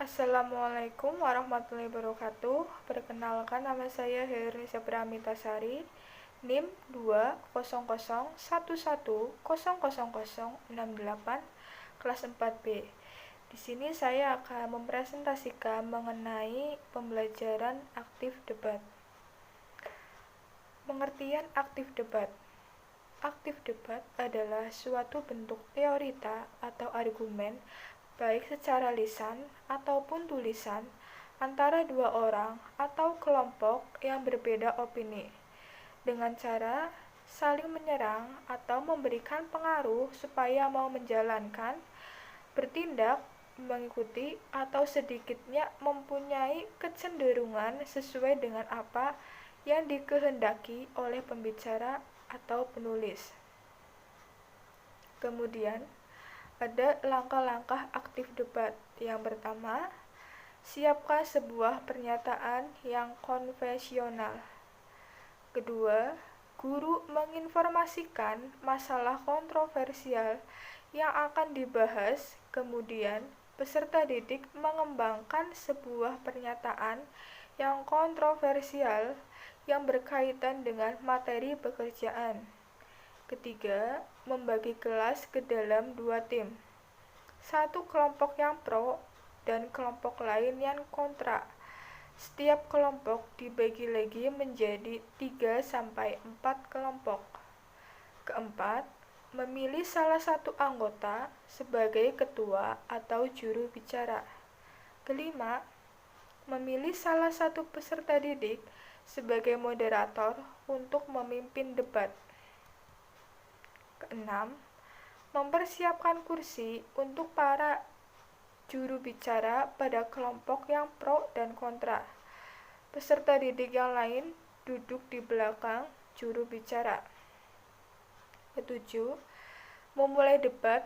Assalamualaikum warahmatullahi wabarakatuh. Perkenalkan, nama saya Herlisa Pramitasari, NIM 20011000068, kelas 4B. Di sini saya akan mempresentasikan mengenai pembelajaran aktif debat. Pengertian aktif debat. Aktif debat adalah suatu bentuk teorita atau argumen baik secara lisan ataupun tulisan antara dua orang atau kelompok yang berbeda opini dengan cara saling menyerang atau memberikan pengaruh supaya mau menjalankan, bertindak, mengikuti, atau sedikitnya mempunyai kecenderungan sesuai dengan apa yang dikehendaki oleh pembicara atau penulis. Kemudian, ada langkah-langkah aktif debat. Yang pertama, siapkan sebuah pernyataan yang konvensional. Kedua, guru menginformasikan masalah kontroversial yang akan dibahas. Kemudian, peserta didik mengembangkan sebuah pernyataan yang kontroversial yang berkaitan dengan materi pekerjaan. Ketiga, membagi kelas ke dalam dua tim. Satu kelompok yang pro dan kelompok lain yang kontra. Setiap kelompok dibagi lagi menjadi 3-4 kelompok. Keempat, memilih salah satu anggota sebagai ketua atau juru bicara. Kelima, memilih salah satu peserta didik sebagai moderator untuk memimpin debat. Keenam, mempersiapkan kursi untuk para juru bicara pada kelompok yang pro dan kontra. Peserta didik yang lain duduk di belakang juru bicara. Ketujuh, memulai debat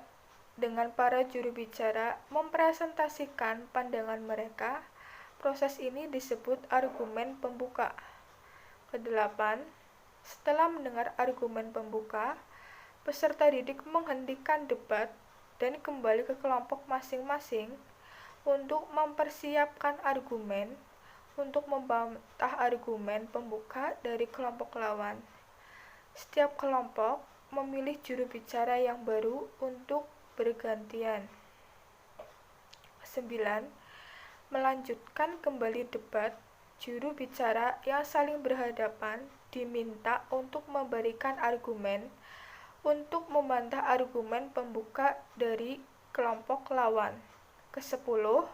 dengan para juru bicara mempresentasikan pandangan mereka. Proses ini disebut argumen pembuka. Kedelapan, setelah mendengar argumen pembuka, peserta didik menghentikan debat dan kembali ke kelompok masing-masing untuk mempersiapkan argumen untuk membantah argumen pembuka dari kelompok lawan. Setiap kelompok memilih juru bicara yang baru untuk bergantian. 9. Melanjutkan kembali debat. Juru bicara yang saling berhadapan diminta untuk memberikan argumen untuk membantah argumen pembuka dari kelompok lawan. Ke-10,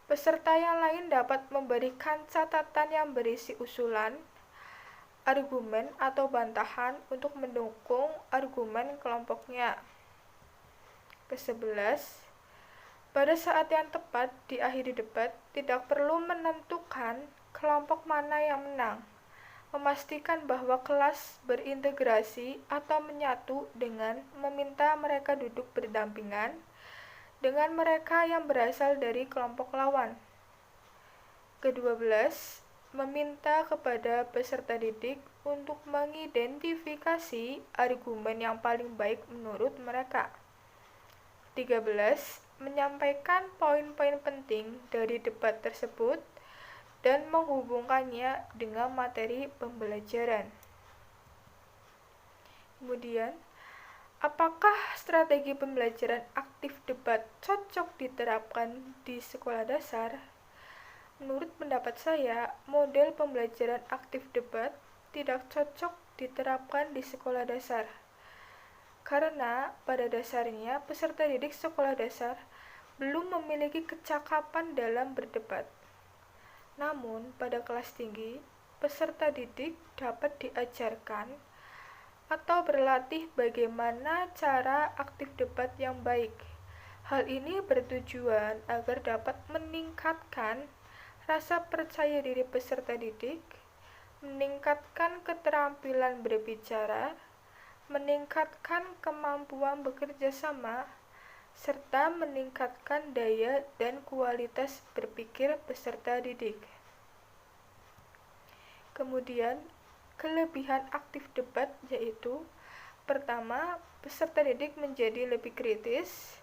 peserta yang lain dapat memberikan catatan yang berisi usulan, argumen atau bantahan untuk mendukung argumen kelompoknya. Ke-11, pada saat yang tepat di akhir debat tidak perlu menentukan kelompok mana yang menang. Memastikan bahwa kelas berintegrasi atau menyatu dengan meminta mereka duduk berdampingan dengan mereka yang berasal dari kelompok lawan. Ke-12, meminta kepada peserta didik untuk mengidentifikasi argumen yang paling baik menurut mereka. 13, menyampaikan poin-poin penting dari debat tersebut dan menghubungkannya dengan materi pembelajaran. Kemudian, apakah strategi pembelajaran aktif debat cocok diterapkan di sekolah dasar? Menurut pendapat saya, model pembelajaran aktif debat tidak cocok diterapkan di sekolah dasar. Karena pada dasarnya peserta didik sekolah dasar belum memiliki kecakapan dalam berdebat. Namun, pada kelas tinggi, peserta didik dapat diajarkan atau berlatih bagaimana cara aktif debat yang baik. Hal ini bertujuan agar dapat meningkatkan rasa percaya diri peserta didik, meningkatkan keterampilan berbicara, meningkatkan kemampuan bekerja sama, serta meningkatkan daya dan kualitas berpikir peserta didik. Kemudian, kelebihan aktif debat yaitu: pertama, peserta didik menjadi lebih kritis.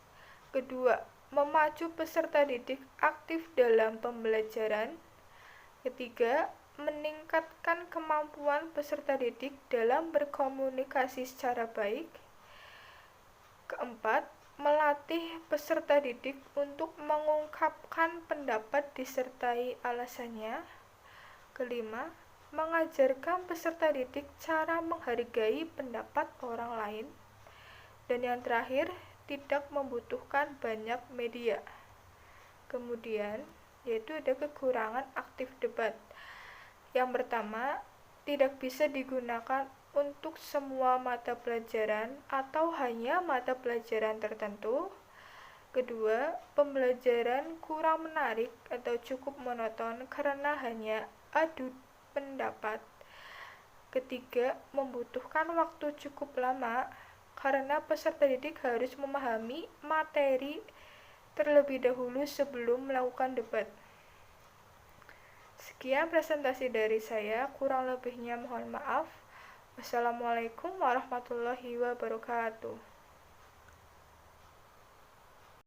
Kedua, memacu peserta didik aktif dalam pembelajaran. Ketiga, meningkatkan kemampuan peserta didik dalam berkomunikasi secara baik. Keempat, melatih peserta didik untuk mengungkapkan pendapat disertai alasannya. Kelima, mengajarkan peserta didik cara menghargai pendapat orang lain. Dan yang terakhir, tidak membutuhkan banyak media. Kemudian, yaitu ada kekurangan aktif debat. Yang pertama, tidak bisa digunakan untuk semua mata pelajaran atau hanya mata pelajaran tertentu. Kedua, pembelajaran kurang menarik atau cukup monoton karena hanya adu pendapat. Ketiga, membutuhkan waktu cukup lama karena peserta didik harus memahami materi terlebih dahulu sebelum melakukan debat. Sekian presentasi dari saya, kurang lebihnya mohon maaf. Wassalamualaikum warahmatullahi wabarakatuh.